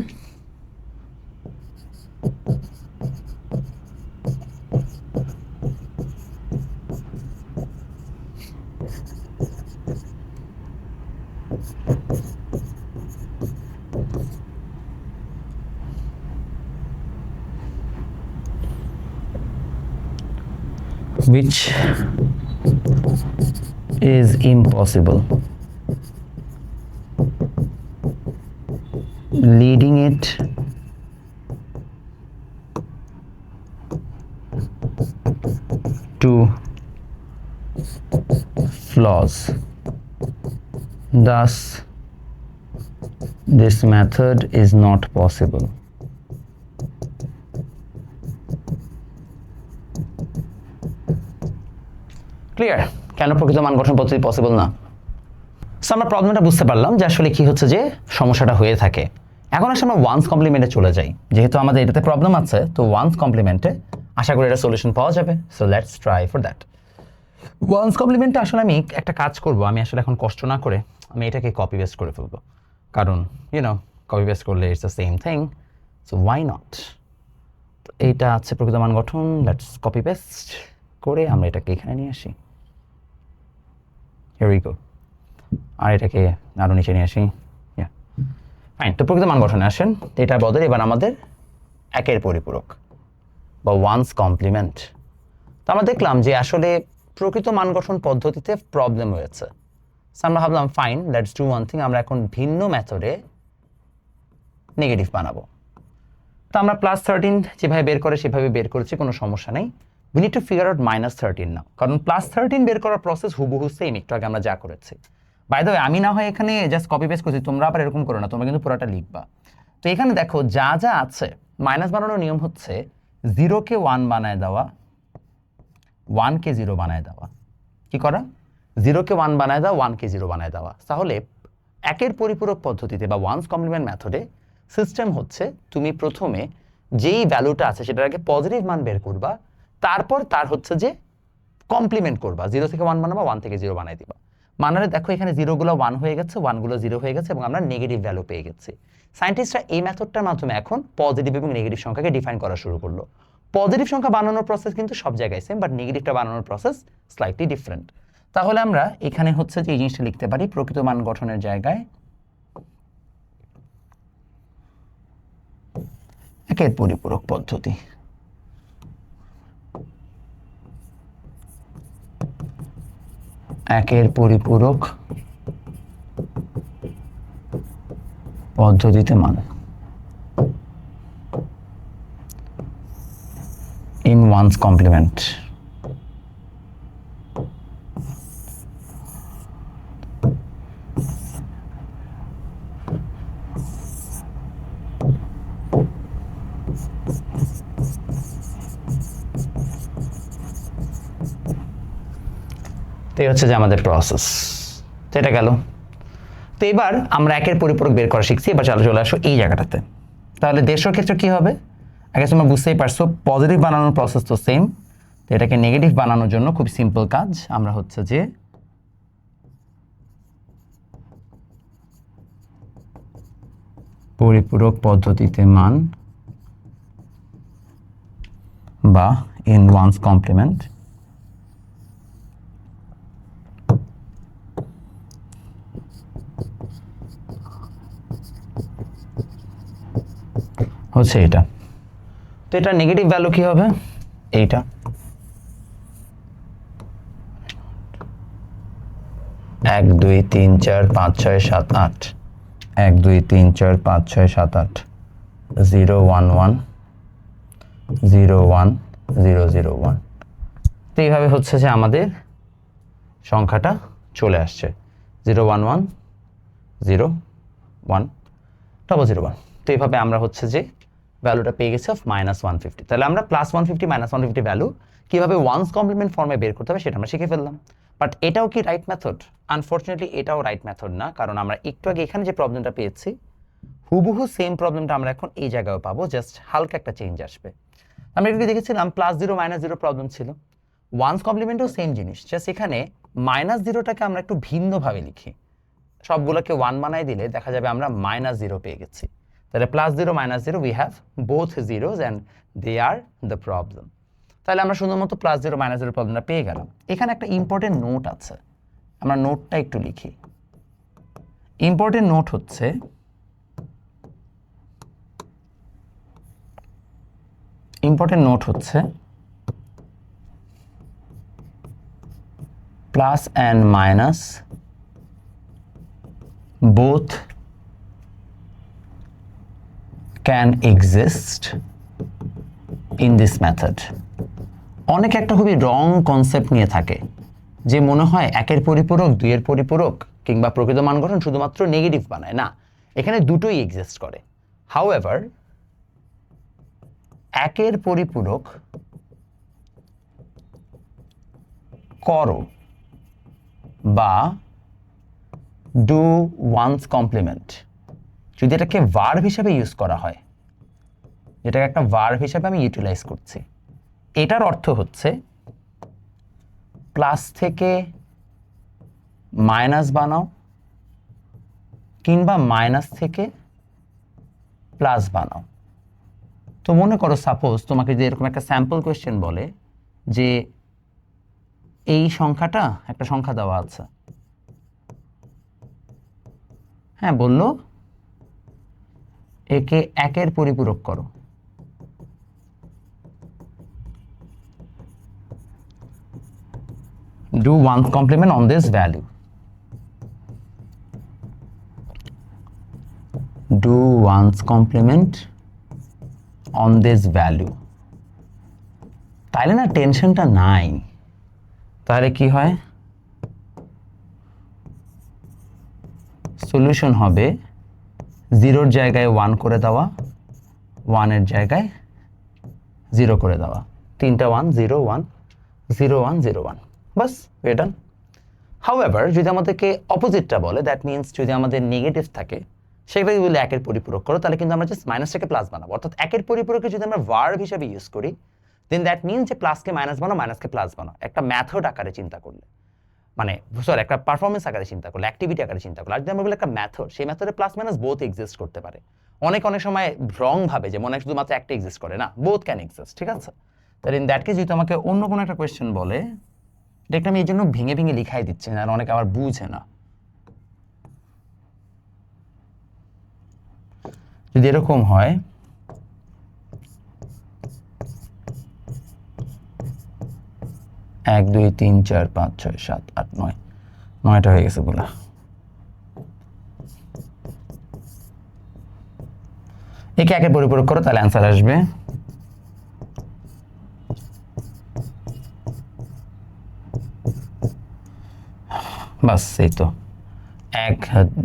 which is impossible, leading it to flaws. Thus, this method is not possible. Clear কেন প্রকৃত মান গঠন পদ্ধতি পসিবল না? সো আমরা প্রবলেমটা বুঝতে পারলাম যে আসলে কি হচ্ছে যে সমস্যাটা হয়ে থাকে। এখন আসলে আমরা ওয়ান্স কমপ্লিমেন্টে চলে যাই। যেহেতু আমাদের এটাতে প্রবলেম আছে, তো ওয়ান্স কমপ্লিমেন্টে আশা করি এটা সলিউশন পাওয়া যাবে। So let's try for that. Once কমপ্লিমেন্টে আসলে আমি একটা কাজ করব, আমি আসলে এখন কষ্ট না করে আমি এটাকে কপি পেস্ট করে ফেলবো, কারণ কপি পেস্ট করলে it's the same thing, so why not. তো এইটা আছে প্রকৃত মান গঠন, লেটস কপি পেস্ট করে আমরা এটাকে এখানে নিয়ে আসি। Here we go. আর এটাকে আরও নিচে নিয়ে আসি। ফাইন, তো প্রকৃত মান গঠনে আসেন। এটা বদলে এবার আমাদের একের পরিপূরক বা ওয়ান্স কমপ্লিমেন্ট। তো আমরা দেখলাম যে আসলে প্রকৃত মান গঠন পদ্ধতিতে প্রবলেম হয়েছে। আমরা ভাবলাম fine, let's do one thing, আমরা এখন ভিন্ন মেথডে নেগেটিভ বানাবো। তো আমরা +13 যেভাবে বের করে সেভাবে বের করেছি, কোনো সমস্যা নেই। We need to figure out -13 নাও, কারণ +13 বের করার প্রসেস হুবহু সেম, একটু আগে আমরা যা করেছি। বাই দ্য ওয়ে, আমি না হয় এখানে জাস্ট কপি পেস্ট করছি, তোমরা আবার এরকম করো না, তোমরা কিন্তু পুরোটা লিখবা। তো এখানে দেখো যা যা আছে, মাইনাস বানানোর নিয়ম হচ্ছে 0কে 1 বানায় দেওয়া, 1কে 0 বানায় দেওয়া। কি করা? 0কে 1 বানায় দেওয়া, 1কে 0 বানায় দেওয়া। তাহলে একের পরিপূরক পদ্ধতিতে বা ওয়ান্স কমপ্লিমেন্ট মেথডে সিস্টেম হচ্ছে তুমি প্রথমে যেই ভ্যালুটা আছে সেটার আগে পজিটিভ মান বের করবা, তারপর তার হচ্ছে যে কমপ্লিমেন্ট করবা, 0 থেকে 1 বানাবা, 1 থেকে 0 বানাই দিবা। মানারে দেখো এখানে 0গুলো 1 হয়ে গেছে, 1গুলো 0 হয়ে গেছে এবং আমরা নেগেটিভ ভ্যালু পেয়ে গেছি। সায়েন্টিস্টরা এই মেথডটার মাধ্যমে এখন পজিটিভ এবং নেগেটিভ সংখ্যাকে ডিফাইন করা শুরু করলো। পজিটিভ সংখ্যা বানানোর প্রসেস কিন্তু সব জায়গায় সেম, বাট নেগেটিভটা বানানোর প্রসেস স্লাইটলি ডিফারেন্ট। তাহলে আমরা এখানে হচ্ছে যে এই জিনিসটা লিখতে পারি, প্রকৃত মান গঠনের জায়গায় একের পরিপূরক পদ্ধতি। একের পরিপূরক পদ্ধতিতে মান in one's complement। তো এই হচ্ছে যে আমাদের প্রসেস। তো এটা গেল। তো এবার আমরা একের পরিপূরক বের করা শিখছি, এবার চলে আসো এই জায়গাটাতে। তাহলে দেশের ক্ষেত্রে কি হবে? আগে তোমরা বুঝতেই পারছো, পজিটিভ বানানোর প্রসেস তো সেম। তো এটাকে নেগেটিভ বানানোর জন্য খুব সিম্পল কাজ, আমরা হচ্ছে যে পরিপূরক পদ্ধতিতে মান বা ইন ওয়ান্স কমপ্লিমেন্ট হচ্ছে এটা। তো এটা নেগেটিভ ভ্যালু কি হবে? এইটা। এক দুই তিন চার পাঁচ ছয় সাত আট, 1 2 3 4 5 6 7 8, 0 1 1 0 1 0 0 1। তো এইভাবে হচ্ছে যে আমাদের সংখ্যাটা চলে আসছে 0 1 1 0 1 0 0 1। তো এইভাবে আমরা হচ্ছে যে ভ্যালুটা পেয়ে গেছি অফ -150। তাহলে আমরা +150 -150 ভ্যালু কিভাবে ওয়ান্স কমপ্লিমেন্ট ফর্মে বের করতে হবে সেটা আমরা শিখে ফেললাম। বাট এটাও কি রাইট মেথড? আনফর্চুনেটলি এটাও রাইট মেথড না, কারণ আমরা একটু আগে এখানে যে প্রবলেমটা পেয়েছি হুবহু সেম প্রবলেমটা আমরা এখন এই জায়গায় পাবো, জাস্ট হালকা একটা চেঞ্জ আসবে। আমরা একটু দেখেছিলাম +0 -0 প্রবলেম ছিল, ওয়ান্স কমপ্লিমেন্টও সেম জিনিস, জাস্ট এখানে -0টাকে আমরা একটু ভিন্নভাবে লিখি। সবগুলোকে 1 বানাই দিলে দেখা যাবে আমরা -0 পেয়ে গেছি। তাহলে +0 -0 we have both zeros and they are the problem। তাহলে আমরা শুধুমাত্র +0 -0 প্রবলেমটা পেয়ে গেলাম। এখানে একটা ইম্পর্টেন্ট নোট আছে, আমরা নোটটা একটু লিখি। ইম্পর্টেন্ট নোট হচ্ছে plus and minus both can exist in this method. অনেক একটা খুবই রং কনসেপ্ট নিয়ে থাকে যে মনে হয় একের পরিপূরক দুইয়ের পরিপূরক কিংবা প্রকৃত মান গঠন শুধুমাত্র নেগেটিভ বানায় না, এখানে দুটোই এক্সিস্ট করে। হাউএভার একের পরিপূরক করো বা ডু ওয়ান্স কমপ্লিমেন্ট যদি এটাকে ভার্ব হিসেবে ইউজ করা হয়, যেটাকে একটা ভার্ব হিসেবে আমি ইউটিলাইজ করছি, এটার অর্থ হচ্ছে প্লাস থেকে মাইনাস বানাও কিংবা মাইনাস থেকে প্লাস বানাও। তো মনে করো সাপোজ তোমাকে যে এরকম একটা স্যাম্পল কোয়েশ্চেন বলে যে এই সংখ্যাটা একটা সংখ্যা দেওয়া আছে, হ্যাঁ বললো একে একের পরিপূরক করো, do one's complement on this value, do one's complement on this value, তাইলে না টেনশনটা নাই। তাহলে কি হয়, সলিউশন হবে জিরোর জায়গায় 1 করে দেওয়া, 1 এর জায়গায় 0 করে দেওয়া, তিনটা 1 0 1 0 1 0 1, বাস we're done. However যদি আমাদেরকে অপোজিটটা বলে, দ্যাট মিন্স যদি আমাদের নেগেটিভ থাকে সেটাকে বলে একের পরিপূরক করো, তাহলে কিন্তু আমরা জাস্ট মাইনাসটাকে প্লাস বানাবো। অর্থাৎ একের পরিপূরককে যদি আমরা ভার্ব হিসেবে ইউজ করি দেন দ্যাট মিন্স যে প্লাসকে মাইনাস বানাও, মাইনাসকে প্লাস বানাও, একটা মেথড আকারে চিন্তা করলে, মানে সরি একটা পারফরমেন্স আকারে চিন্তা করলে, অ্যাক্টিভিটি আকারে চিন্তা করলে, আর যদি আমরা বলি একটা মেথড, সেই মেথডে প্লাস মাইনাস বোথ এক্সিস্ট করতে পারে। অনেক সময় রং ভাবে যে মনে হয় শুধুমাত্র একটা এক্সিস্ট করে, না, বোথ ক্যান এক্সিস্ট, ঠিক আছে। তাহলে ইন দ্যাট কেস যদি আমাকে অন্য কোনো একটা কোয়েশ্চেন বলে, এটা আমি এই জন্য ভেঙে ভেঙে লিখাই দিচ্ছি না, আর অনেকে আবার বুঝে না। যদি এরকম হয় 1 2 3 4 5 6 7 8 9, 9টা হয়ে গেছে বলা, একে একের পরিপূরক করো, তাহলে অ্যান্সার আসবে বাস এই তো 1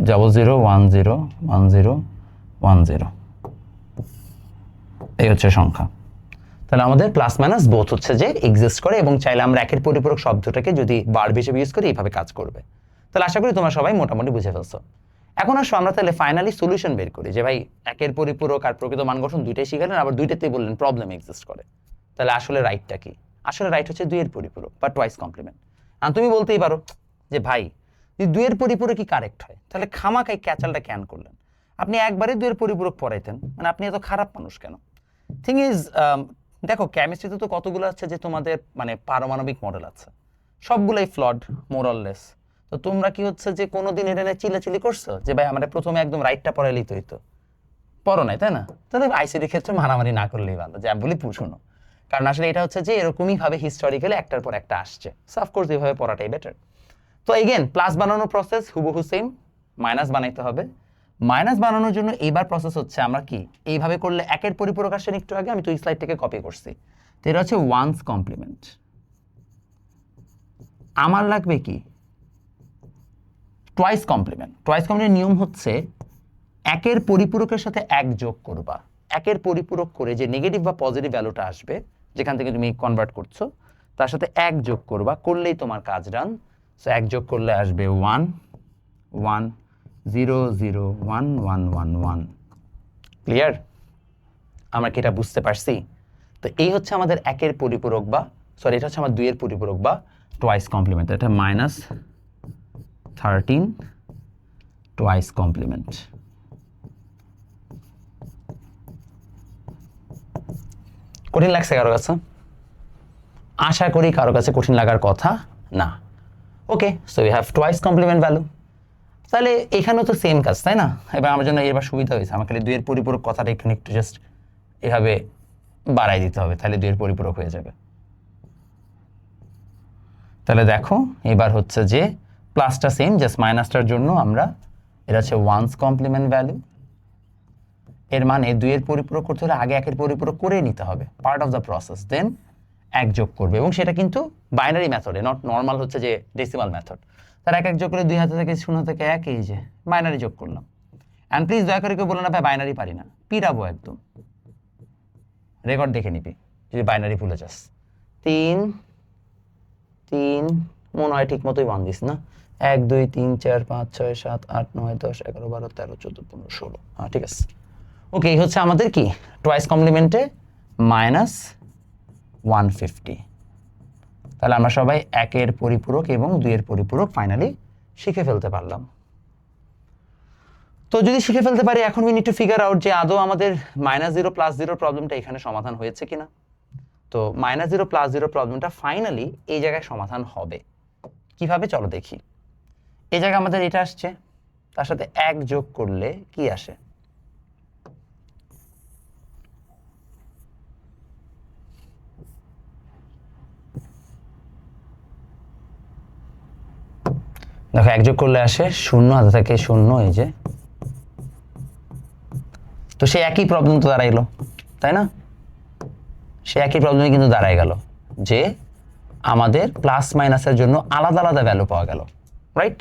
0 0 1 0 1 0 1 0, এই হচ্ছে সংখ্যা। তাহলে আমাদের প্লাস মাইনাস বোথ হচ্ছে যে এক্সিস্ট করে, এবং চাইলে আমরা একের পরিপূরক শব্দটাকে যদি ভার্ব হিসেবে ইউজ করি এইভাবে কাজ করবে। তাহলে আশা করি তোমরা সবাই মোটামুটি বুঝে ফেলছো। এখন আসো আমরা তাহলে ফাইনালি সলিউশন বের করি, যে ভাই একের পরিপূরক আর প্রকৃত মান গঠন দুইটাই শিখালেন, আবার দুইটাতেই বললেন প্রবলেম এক্সিস্ট করে। তাহলে আসলে রাইটটা কি? আসলে রাইট হচ্ছে দুইয়ের পরিপূরক বা টুয়াইস কমপ্লিমেন্ট। আর তুমি বলতেই পারো যে ভাই যদি দুইয়ের পরিপূরক কি কারেক্ট হয়, তাহলে খামাকাই ক্যাচালটা কেন করলেন? আপনি একবারে দুইয়ের পরিপূরক পড়াইতেন, মানে আপনি এত খারাপ মানুষ কেন? থিং ইজ দেখো কেমিস্ট্রিতে তো কতগুলো আছে যে তোমাদের মানে পারমাণবিক মডেল আছে, সবগুলাই ফ্লড মোরাললেস। তো তোমরা কি হচ্ছে যে কোনোদিন এটা নিয়ে চিল্লাচিল্লি করছো যে ভাই আমরা প্রথমে একদম রাইটটা পড়াইলেই তো হইতো? পড়ো নাই, তাই না? তাহলে আইসিডির ক্ষেত্রে মারামারি না করলেই ভালো, যে বলি শুনো। কারণ আসলে এটা হচ্ছে যে এরকমই ভাবে হিস্টোরিক্যালি একটার পর একটা আসছে, সো অফকোর্স এইভাবে পড়াটাই বেটার। তো এগেন প্লাস বানানোর প্রসেস হুবহু সেম, মাইনাস বানাইতে হবে। মাইনাস বানানোর জন্য এইবার প্রসেস হচ্ছে আমরা কি এইভাবে করলে একের পরিপূরক আসেন, একটু আগে আমি তো এই স্লাইড থেকে কপি করছি, তো এটা হচ্ছে ওয়ান্স কমপ্লিমেন্ট। আমার লাগবে কি টুয়াইস কমপ্লিমেন্ট। টুয়াইস কমপ্লিমেন্টের নিয়ম হচ্ছে একের পরিপূরকের সাথে এক যোগ করবা, একের পরিপূরক করে যে নেগেটিভ বা পজিটিভ ভ্যালুটা আসবে যেখান থেকে তুমি কনভার্ট করছো তার সাথে এক যোগ করবা, করলেই তোমার কাজ ডান। সো এক যোগ করলে আসবে 1 1 0 0 1 1 1 1। ক্লিয়ার? আমরা কি এটা বুঝতে পারছি? তো এই হচ্ছে আমাদের একের পরিপূরক বা সরি এটা হচ্ছে আমার দুইয়ের পরিপূরক বা টুয়াইস কমপ্লিমেন্ট। এটা -13 টুয়াইস কমপ্লিমেন্ট। কঠিন লাগছে কারো কাছে? আশা করি কারো কাছে কঠিন লাগার কথা না। Okay, so we have twice complement value. তাহলে এখানেও তো সেম কাজ, তাই না? এবার আমার জন্য এবার সুবিধা হয়েছে, আমার খালি দুইয়ের পরিপূরক কথাটা এখানে একটু জাস্ট এভাবে বাড়াই দিতে হবে, তাহলে দুইয়ের পরিপূরক হয়ে যাবে। তাহলে দেখো এবার হচ্ছে যে প্লাসটা সেম, জাস্ট মাইনাসটার জন্য আমরা এটা হচ্ছে ওয়ান্স কমপ্লিমেন্ট ভ্যালু, এর মানে 2 এর পরিপূরক করতে হলে আগে 1 এর পরিপূরক করে নিতে হবে, পার্ট অফ দ্য প্রসেস, দেন 1 যোগ করবে, এবং সেটা কিন্তু বাইনারি মেথডে, নট নর্মাল হচ্ছে যে ডেসিমাল মেথড। তার 1 যোগ করে 2 হাতে থেকে 0 থেকে 1, এই যে বাইনারি যোগ করলাম। অ্যান্ড প্লিজ দয়া করে কেউ বলো না ভাই বাইনারি পারি না, পিরাবো একদম, রেকর্ড দেখে নিবি যদি বাইনারি ভুলে যাস। 3 3 মনে হয় ঠিক মতোই 1 দিস না, 1 2 3 4 5 6 7 8 9 10 11 12 13 14 15 16, হ্যাঁ ঠিক আছে। ওকে, এই হচ্ছে আমাদের কি টুয়াইস কমপ্লিমেন্টে -150। তাহলে আমরা সবাই 1 এর পরিপূরক এবং 2 এর পরিপূরক ফাইনালি শিখে ফেলতে পারলাম। তো যদি শিখে ফেলতে পারি, এখন we need to figure out যে আদৌ আমাদের -0 +0 প্রবলেমটা এখানে সমাধান হয়েছে কিনা। তো -0 +0 প্রবলেমটা ফাইনালি এই জায়গায় সমাধান হবে কিভাবে, চলো দেখি। এই জায়গায় আমাদের এটা আসছে, তার সাথে 1 যোগ করলে কি আসে, দেখো 1 যোগ করলে আসে 0, হাতে থাকে 0, এই যে। তো সে একই প্রবলেম তো দাঁড়াইলো, তাই না? সে একই প্রবলেমে কিন্তু দাঁড়ায় গেল যে আমাদের প্লাস মাইনাসের জন্য আলাদা আলাদা ভ্যালু পাওয়া গেল, রাইট?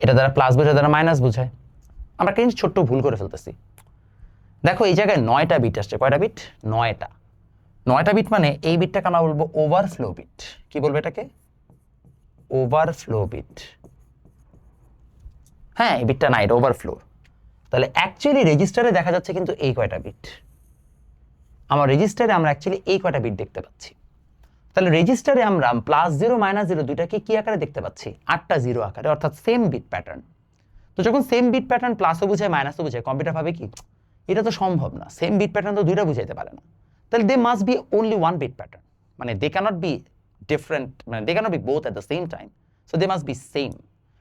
এটা দ্বারা প্লাস বোঝায়, দ্বারা মাইনাস বোঝায়। আমরা কিন্তু ছোট্ট ভুল করে ফেলতেছি। দেখো এই জায়গায় 9টা বিট আসছে, কয়টা বিট? 9টা। 9টা বিট মানে এই বিটটাকে আমরা বলবো ওভারফ্লো বিট। কি বলবো এটাকে? Overflow bit. হ্যাঁ, এই বিটটা না, এটা ওভারফ্লো। তাহলে অ্যাকচুয়ালি রেজিস্টারে দেখা যাচ্ছে কিন্তু এই কয়টা বিট, আমার রেজিস্টারে আমরা অ্যাকচুয়ালি এই কয়টা বিট দেখতে পাচ্ছি। তাহলে রেজিস্টারে আমরা +0 -0 দুইটাকে কি আকারে দেখতে পাচ্ছি? 8টা 0 আকারে, অর্থাৎ সেম বিট প্যাটার্ন। তো যখন সেম বিট প্যাটার্ন প্লাসও বোঝায় মাইনাসও বোঝায়, কম্পিউটার ভাবে কি এটা তো সম্ভব না, সেম বিট প্যাটার্ন তো দুইটা বুঝাইতে পারে না। তাহলে they must be only one bit pattern, মানে দে ক্যানট বি ডিফারেন্ট, মানে they cannot be both at the same time, so they must be same.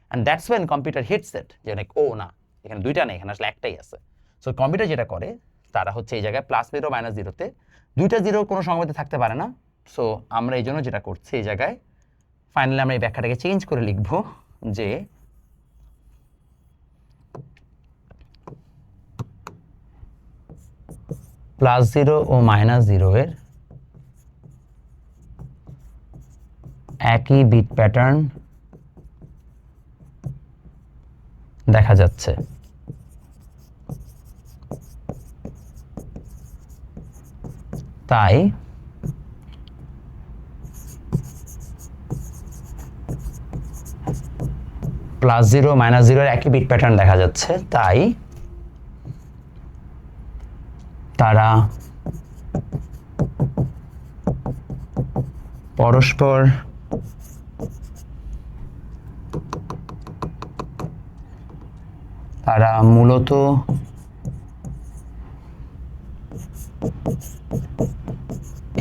And that's when computer hits it, যে লাইক ও না, এখানে দুইটা নেই, এখানে আসলে একটাই আছে। সো কম্পিউটার যেটা করে, তারা হচ্ছে এই জায়গায় +0 -0তে দুইটা জিরোর কোনো সংগতি থাকতে পারে না। সো আমরা এই জন্য যেটা করছি, এই জায়গায় ফাইনালি আমরা এই ব্যাখ্যাটাকে চেঞ্জ করে লিখব যে +0 ও -0 এর একই বিট প্যাটার্ন দেখা যাচ্ছে। তাই +0 -0 এর একই বিট প্যাটার্ন দেখা যাচ্ছে, তাই তারা পরস্পর মূলত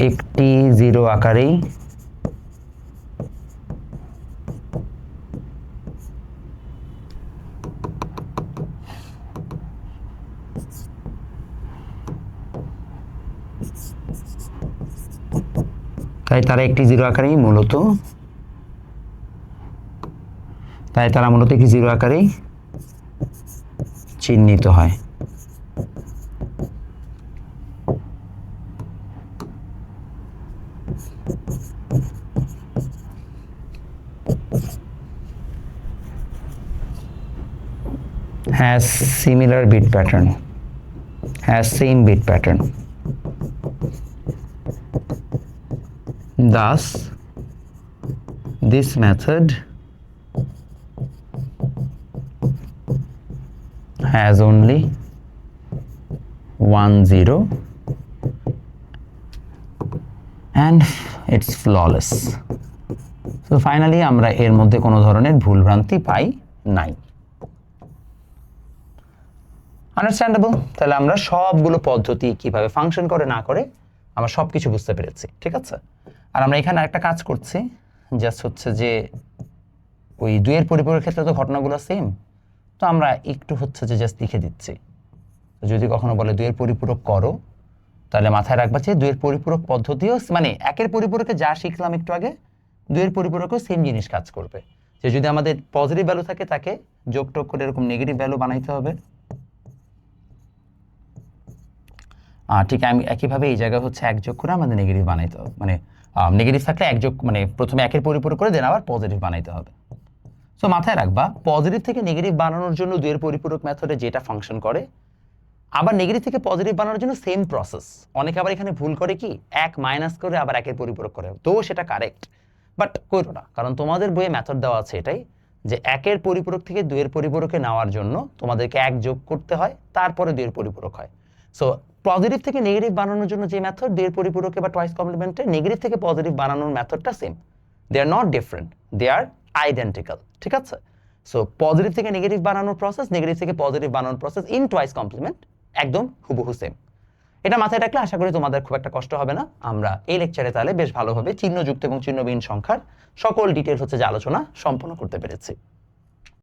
একটি 0 আকারেই একটি 0 আকারেই মূলত একটি 0 আকারেই চিহ্নিত হয়। has similar bit pattern, has same bit pattern. Thus, this method has only 1 0 and it's flawless. So finally আমরা এর মধ্যে কোনো ধরনের ভুলভ্রান্তি পাই নাই। আন্ডারস্ট্যান্ডেবল? তাহলে আমরা সবগুলো পদ্ধতি কিভাবে ফাংশন করে না করে আমরা সবকিছু বুঝতে পেরেছি, ঠিক আছে? আর আমরা এখানে আরেকটা কাজ করছি, জাস্ট হচ্ছে যে ওই 2 এর পরিপূরকের ক্ষেত্রে তো ঘটনাগুলো সেম, তো আমরা একটু হচ্ছে যে জাস্ট লিখে দিচ্ছি। যদি কখনো বলে 2 এর পরিপূরক করো, তাহলে মাথায় রাখবা যে 2 এর পরিপূরক পদ্ধতিও মানে 1 এর পরিপূরকে যা শিখলাম একটু আগে, দুইয়ের পরিপূরকও সেম জিনিস কাজ করবে, যে যদি আমাদের পজিটিভ ভ্যালু থাকে তাকে যোগ টোগ করে এরকম নেগেটিভ ভ্যালু বানাইতে হবে। ঠিক আমি একইভাবে এই জায়গায় হচ্ছে এক যোগ করে আমাদের নেগেটিভ বানাইতে হবে, মানে নেগেটিভ থাকলে এক যোগ, মানে প্রথমে একের পরিপূরক করে দেন আবার পজিটিভ বানাইতে হবে। সো মাথায় রাখবা পজিটিভ থেকে নেগেটিভ বানানোর জন্য দুইয়ের পরিপূরক মেথডে যেটা ফাংশন করে, আবার নেগেটিভ থেকে পজিটিভ বানানোর জন্য সেম প্রসেস। অনেকে আবার এখানে ভুল করে কি এক মাইনাস করে আবার একের পরিপূরক করে, তো সেটা কারেক্ট, বাট করো না, কারণ তোমাদের বইয়ে মেথড দেওয়া আছে এটাই যে একের পরিপূরক থেকে দুইয়ের পরিপূরকে নেওয়ার জন্য তোমাদেরকে এক যোগ করতে হয়, তারপরে দুইয়ের পরিপূরক হয়। সো পজিটিভ থেকে নেগেটিভ বানানোর জন্য যে মেথড দুইয়ের পরিপূরকে বা টুয়াইস কমপ্লিমেন্টে, নেগেটিভ থেকে পজিটিভ বানানোর মেথডটা same, they are not different, they are identical, ঠিক আছে? সো পজিটিভ থেকে নেগেটিভ বানানোর প্রসেস, নেগেটিভ থেকে পজিটিভ বানানোর প্রসেস ইন টুয়াইস কমপ্লিমেন্ট একদম হুবহু সেম। এটা মাথায় রাখলে আশা করি তোমাদের খুব একটা কষ্ট হবে না। আমরা এই লেকচারে তাহলে বেশ ভালোভাবে চিহ্নযুক্ত এবং চিহ্নবিহীন সংখ্যার সকল ডিটেলস হচ্ছে যে আলোচনা সম্পন্ন করতে পেরেছি।